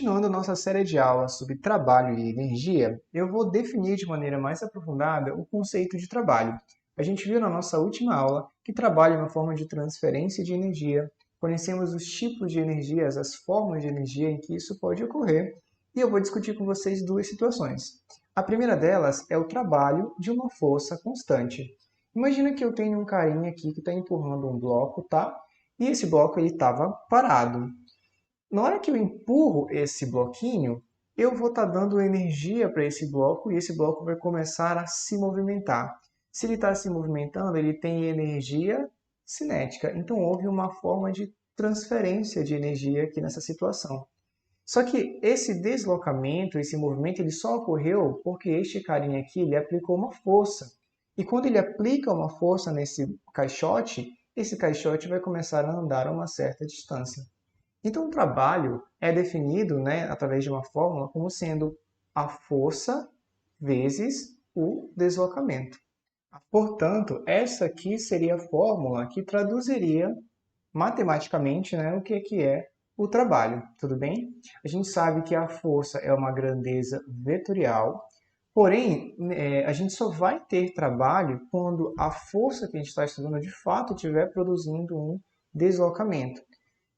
Continuando a nossa série de aulas sobre trabalho e energia, eu vou definir de maneira mais aprofundada o conceito de trabalho. A gente viu na nossa última aula que trabalho é uma forma de transferência de energia, conhecemos os tipos de energias, as formas de energia em que isso pode ocorrer, e eu vou discutir com vocês duas situações. A primeira delas é o trabalho de uma força constante. Imagina que eu tenho um carinha aqui que está empurrando um bloco, tá? E esse bloco ele estava parado. Na hora que eu empurro esse bloquinho, eu vou estar dando energia para esse bloco e esse bloco vai começar a se movimentar. Se ele está se movimentando, ele tem energia cinética. Então houve uma forma de transferência de energia aqui nessa situação. Só que esse deslocamento, esse movimento, ele só ocorreu porque este carinha aqui ele aplicou uma força. E quando ele aplica uma força nesse caixote, esse caixote vai começar a andar a uma certa distância. Então, o trabalho é definido, né, através de uma fórmula como sendo a força vezes o deslocamento. Portanto, essa aqui seria a fórmula que traduziria matematicamente, né, o que é o trabalho, tudo bem? A gente sabe que a força é uma grandeza vetorial, porém, a gente só vai ter trabalho quando a força que a gente está estudando de fato estiver produzindo um deslocamento.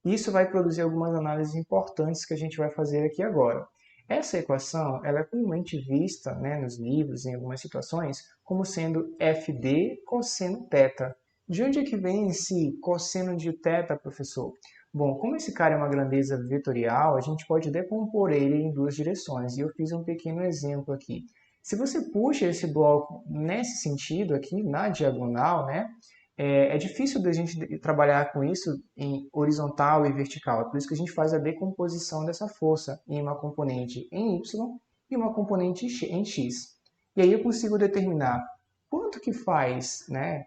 Isso vai produzir algumas análises importantes que a gente vai fazer aqui agora. Essa equação ela é comumente vista, né, nos livros, em algumas situações, como sendo FD cosseno θ. De onde é que vem esse cosseno de θ, professor? Bom, como esse cara é uma grandeza vetorial, a gente pode decompor ele em duas direções. E eu fiz um pequeno exemplo aqui. Se você puxa esse bloco nesse sentido aqui, na diagonal, né, é difícil da gente trabalhar com isso em horizontal e vertical. É por isso que a gente faz a decomposição dessa força em uma componente em y e uma componente em x. E aí eu consigo determinar quanto que faz, né,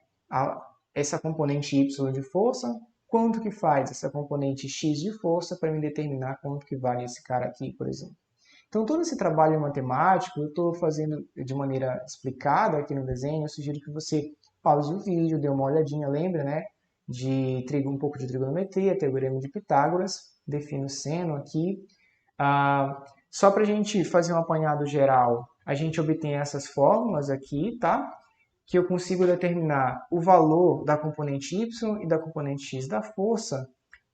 essa componente y de força, quanto que faz essa componente x de força para me determinar quanto que vale esse cara aqui, por exemplo. Então, todo esse trabalho matemático eu estou fazendo de maneira explicada aqui no desenho. Eu sugiro que você pause o vídeo, dê uma olhadinha, lembra, né? De um pouco de trigonometria, teorema de Pitágoras, defino o seno aqui. Só para a gente fazer um apanhado geral, a gente obtém essas fórmulas aqui, tá? Que eu consigo determinar o valor da componente y e da componente x da força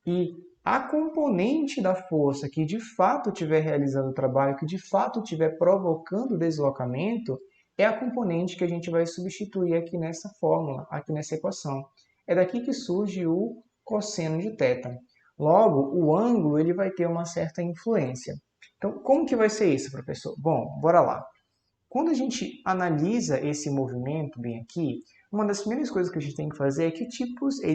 e a componente da força que de fato estiver realizando o trabalho, que de fato estiver provocando o deslocamento, é a componente que a gente vai substituir aqui nessa fórmula, aqui nessa equação. É daqui que surge o cosseno de θ. Logo, o ângulo ele vai ter uma certa influência. Então, como que vai ser isso, professor? Bom, bora lá. Quando a gente analisa esse movimento bem aqui, uma das primeiras coisas que a gente tem que fazer é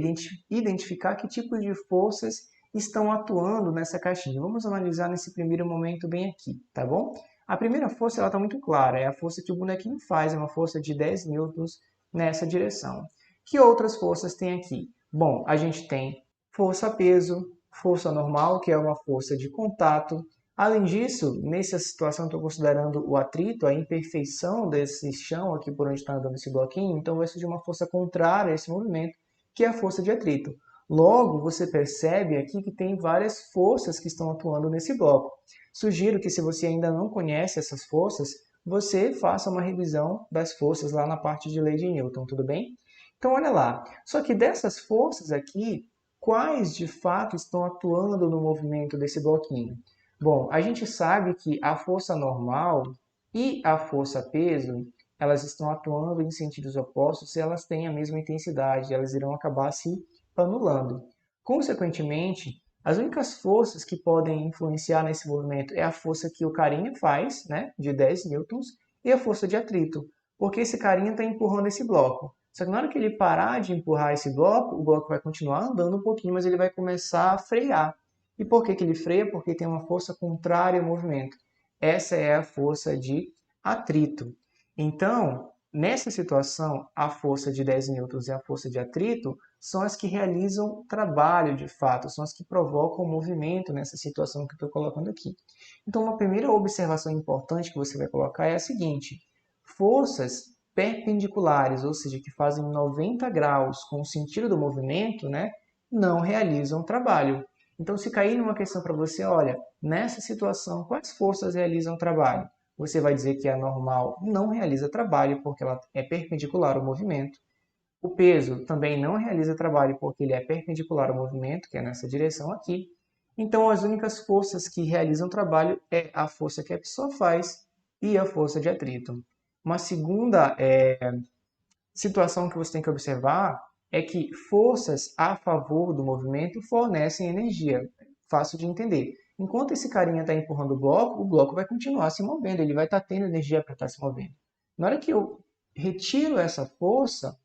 identificar que tipos de forças estão atuando nessa caixinha. Vamos analisar nesse primeiro momento bem aqui, tá bom? A primeira força está muito clara, é a força que o bonequinho faz, é uma força de 10 newtons nessa direção. Que outras forças tem aqui? Bom, a gente tem força-peso, força normal, que é uma força de contato. Além disso, nessa situação estou considerando o atrito, a imperfeição desse chão aqui por onde está andando esse bloquinho, então vai surgir uma força contrária a esse movimento, que é a força de atrito. Logo, você percebe aqui que tem várias forças que estão atuando nesse bloco. Sugiro que se você ainda não conhece essas forças, você faça uma revisão das forças lá na parte de lei de Newton, tudo bem? Então, olha lá. Só que dessas forças aqui, quais de fato estão atuando no movimento desse bloquinho? Bom, a gente sabe que a força normal e a força-peso, elas estão atuando em sentidos opostos se elas têm a mesma intensidade, elas irão acabar se anulando. Consequentemente, as únicas forças que podem influenciar nesse movimento é a força que o carinha faz, né, de 10 newtons, e a força de atrito, porque esse carinha está empurrando esse bloco. Só que na hora que ele parar de empurrar esse bloco, o bloco vai continuar andando um pouquinho, mas ele vai começar a frear. E por que ele freia? Porque tem uma força contrária ao movimento. Essa é a força de atrito. Então, nessa situação, a força de 10 newtons e a força de atrito são as que realizam trabalho de fato, são as que provocam o movimento nessa situação que eu estou colocando aqui. Então, uma primeira observação importante que você vai colocar é a seguinte: forças perpendiculares, ou seja, que fazem 90 graus com o sentido do movimento, né, não realizam trabalho. Então, se cair numa questão para você, olha, nessa situação, quais forças realizam o trabalho? Você vai dizer que a normal não realiza trabalho porque ela é perpendicular ao movimento. O peso também não realiza trabalho porque ele é perpendicular ao movimento, que é nessa direção aqui. Então, as únicas forças que realizam trabalho é a força que a pessoa faz e a força de atrito. Uma segunda situação que você tem que observar é que forças a favor do movimento fornecem energia. Fácil de entender. Enquanto esse carinha está empurrando o bloco vai continuar se movendo, ele vai estar tendo energia para estar se movendo. Na hora que eu retiro essa força,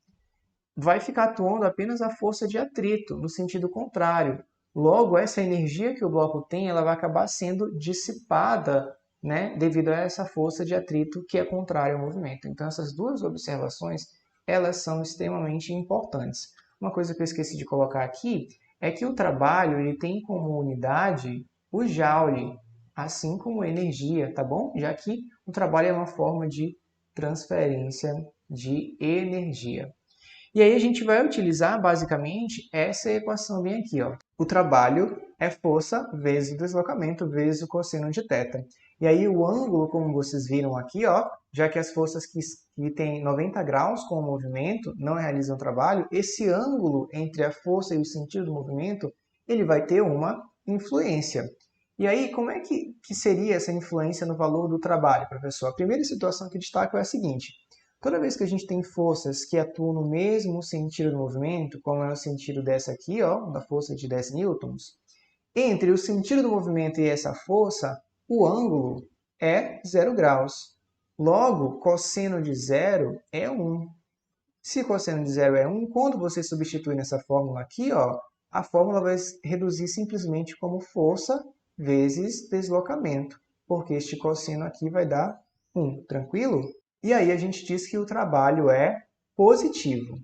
vai ficar atuando apenas a força de atrito, no sentido contrário. Logo, essa energia que o bloco tem, ela vai acabar sendo dissipada, né, devido a essa força de atrito que é contrária ao movimento. Então, essas duas observações, elas são extremamente importantes. Uma coisa que eu esqueci de colocar aqui é que o trabalho ele tem como unidade o joule, assim como energia, tá bom? Já que o trabalho é uma forma de transferência de energia. E aí a gente vai utilizar basicamente essa equação bem aqui, ó. O trabalho é força vezes o deslocamento vezes o cosseno de θ. E aí o ângulo, como vocês viram aqui, ó, já que as forças que têm 90 graus com o movimento não realizam trabalho, esse ângulo entre a força e o sentido do movimento, ele vai ter uma influência. E aí, como é que seria essa influência no valor do trabalho, professor? A primeira situação que destaco é a seguinte: toda vez que a gente tem forças que atuam no mesmo sentido do movimento, como é o sentido dessa aqui, ó, da força de 10 newtons, entre o sentido do movimento e essa força, o ângulo é 0 graus. Logo, cosseno de zero é 1. Se cosseno de zero é 1, quando você substituir nessa fórmula aqui, ó, a fórmula vai reduzir simplesmente como força vezes deslocamento, porque este cosseno aqui vai dar 1, tranquilo? E aí a gente diz que o trabalho é positivo.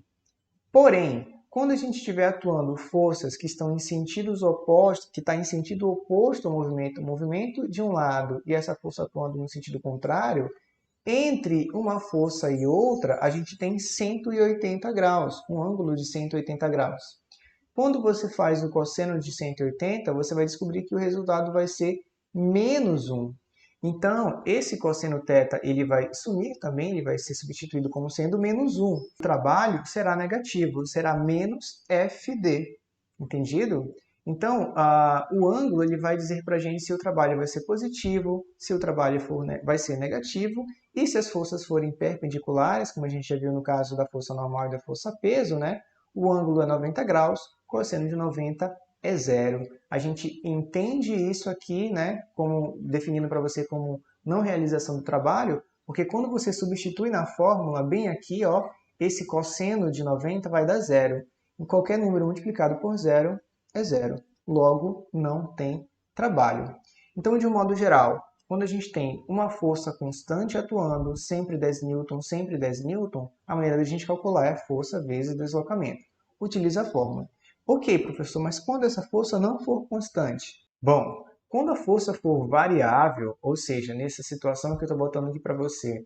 Porém, quando a gente estiver atuando forças que estão em sentidos opostos, que está em sentido oposto ao movimento, o movimento de um lado e essa força atuando no sentido contrário, entre uma força e outra, a gente tem 180 graus, um ângulo de 180 graus. Quando você faz o cosseno de 180, você vai descobrir que o resultado vai ser menos 1. Então, esse cosseno θ ele vai sumir também, ele vai ser substituído como sendo menos 1. O trabalho será negativo, será menos FD. Entendido? Então, o ângulo ele vai dizer para a gente se o trabalho vai ser positivo, se o trabalho vai ser negativo, e se as forças forem perpendiculares, como a gente já viu no caso da força normal e da força peso, né? O ângulo é 90 graus, cosseno de 90 é zero. A gente entende isso aqui, né, como definindo para você como não realização do trabalho, porque quando você substitui na fórmula, bem aqui, ó, esse cosseno de 90 vai dar zero. E qualquer número multiplicado por zero é zero. Logo, não tem trabalho. Então, de um modo geral, quando a gente tem uma força constante atuando, sempre 10 newton, a maneira da gente calcular é a força vezes deslocamento. Utiliza a fórmula. Ok, professor, mas quando essa força não for constante? Bom, quando a força for variável, ou seja, nessa situação que eu estou botando aqui para você,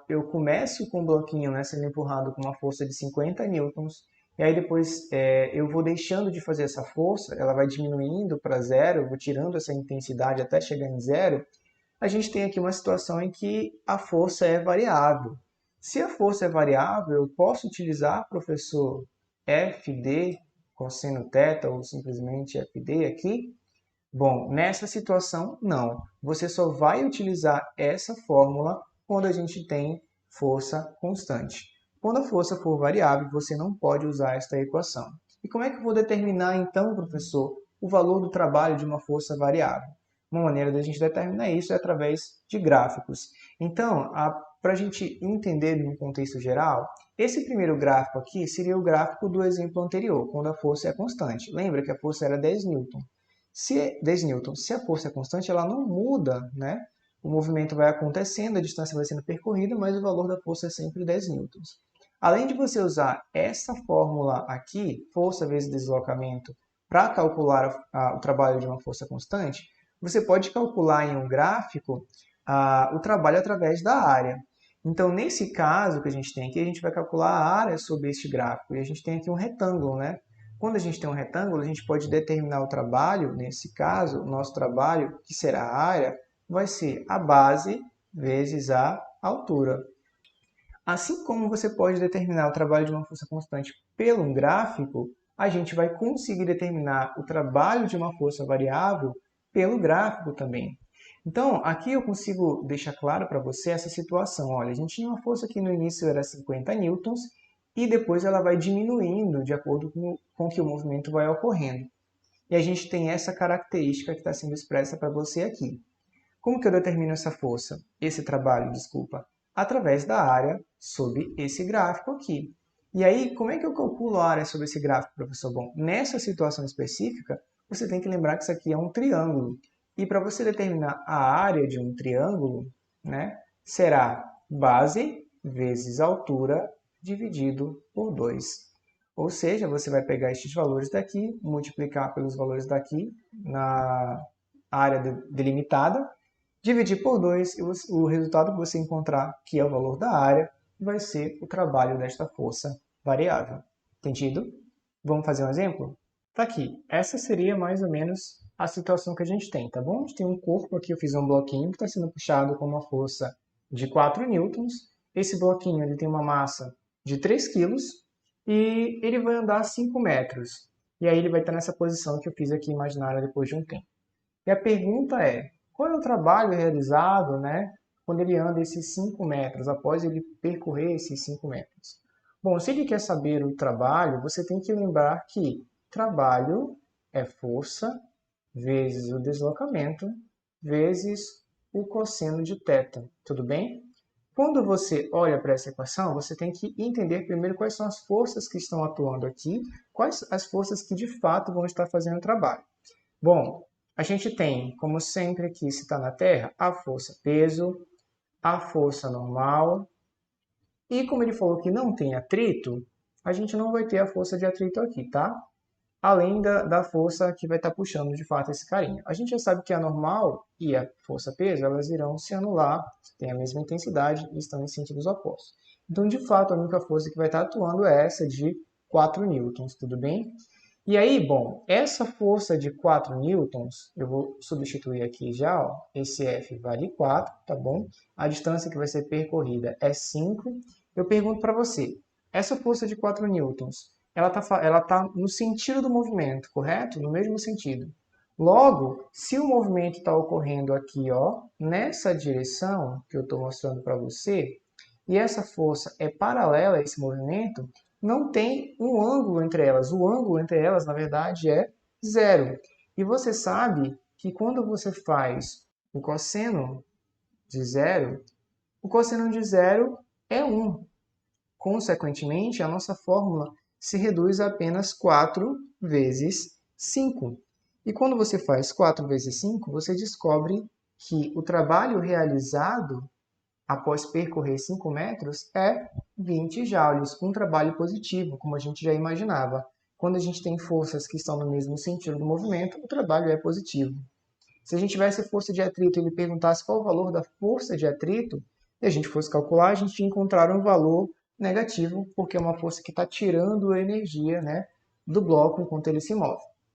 eu começo com um bloquinho, né, sendo empurrado com uma força de 50 newtons, e aí depois eu vou deixando de fazer essa força, ela vai diminuindo para zero, eu vou tirando essa intensidade até chegar em zero. A gente tem aqui uma situação em que a força é variável. Se a força é variável, eu posso utilizar, professor, FD, cosseno θ, ou simplesmente FD aqui? Bom, nessa situação, não. Você só vai utilizar essa fórmula quando a gente tem força constante. Quando a força for variável, você não pode usar esta equação. E como é que eu vou determinar, então, professor, o valor do trabalho de uma força variável? Uma maneira da gente determinar isso é através de gráficos. Então, para a gente entender num contexto geral, esse primeiro gráfico aqui seria o gráfico do exemplo anterior, quando a força é constante. Lembra que a força era 10 newton. Se 10 newton, se a força é constante, ela não muda, né? O movimento vai acontecendo, a distância vai sendo percorrida, mas o valor da força é sempre 10 newtons. Além de você usar essa fórmula aqui, força vezes deslocamento, para calcular o trabalho de uma força constante, você pode calcular em um gráfico o trabalho através da área. Então, nesse caso que a gente tem aqui, a gente vai calcular a área sobre este gráfico. E a gente tem aqui um retângulo, né? Quando a gente tem um retângulo, a gente pode determinar o trabalho, nesse caso, o nosso trabalho, que será a área, vai ser a base vezes a altura. Assim como você pode determinar o trabalho de uma força constante pelo um gráfico, a gente vai conseguir determinar o trabalho de uma força variável pelo gráfico também. Então, aqui eu consigo deixar claro para você essa situação. Olha, a gente tinha uma força que no início era 50 newtons e depois ela vai diminuindo de acordo com que o movimento vai ocorrendo. E a gente tem essa característica que está sendo expressa para você aqui. Como que eu determino essa força? Esse trabalho, desculpa. Através da área sobre esse gráfico aqui. E aí, como é que eu calculo a área sobre esse gráfico, professor? Bom, nessa situação específica, você tem que lembrar que isso aqui é um triângulo. E para você determinar a área de um triângulo, né, será base vezes altura dividido por 2. Ou seja, você vai pegar estes valores daqui, multiplicar pelos valores daqui na área delimitada, dividir por 2 e o resultado que você encontrar, que é o valor da área, vai ser o trabalho desta força variável. Entendido? Vamos fazer um exemplo? Tá aqui. Essa seria mais ou menos a situação que a gente tem, tá bom? A gente tem um corpo aqui, eu fiz um bloquinho que está sendo puxado com uma força de 4 newtons. Esse bloquinho ele tem uma massa de 3 quilos e ele vai andar 5 metros. E aí ele vai estar nessa posição que eu fiz aqui imaginária depois de um tempo. E a pergunta é, qual é o trabalho realizado, né, quando ele anda esses 5 metros, após ele percorrer esses 5 metros? Bom, se ele quer saber o trabalho, você tem que lembrar que trabalho é força vezes o deslocamento vezes o cosseno de θ, tudo bem? Quando você olha para essa equação, você tem que entender primeiro quais são as forças que estão atuando aqui, quais as forças que de fato vão estar fazendo o trabalho. Bom, a gente tem, como sempre aqui se está na Terra, a força peso, a força normal, e como ele falou que não tem atrito, a gente não vai ter a força de atrito aqui, tá? Além da força que vai estar puxando de fato esse carinha. A gente já sabe que a normal e a força peso, elas irão se anular, têm a mesma intensidade e estão em sentidos opostos. Então, de fato, a única força que vai estar atuando é essa de 4 newtons, tudo bem? E aí, bom, essa força de 4 newtons, eu vou substituir aqui já, ó, esse F vale 4, tá bom? A distância que vai ser percorrida é 5. Eu pergunto para você, essa força de 4 newtons, ela tá no sentido do movimento, correto? No mesmo sentido. Logo, se o movimento está ocorrendo aqui, ó, nessa direção que eu estou mostrando para você, e essa força é paralela a esse movimento, não tem um ângulo entre elas. O ângulo entre elas, na verdade, é zero. E você sabe que quando você faz o cosseno de zero, o cosseno de zero é 1. Consequentemente, a nossa fórmula se reduz a apenas 4 vezes 5. E quando você faz 4 vezes 5, você descobre que o trabalho realizado após percorrer 5 metros é 20 joules, um trabalho positivo, como a gente já imaginava. Quando a gente tem forças que estão no mesmo sentido do movimento, o trabalho é positivo. Se a gente tivesse força de atrito e ele perguntasse qual o valor da força de atrito, e a gente fosse calcular, a gente ia encontrar um valor negativo, porque é uma força que está tirando energia, né, do bloco enquanto ele se move.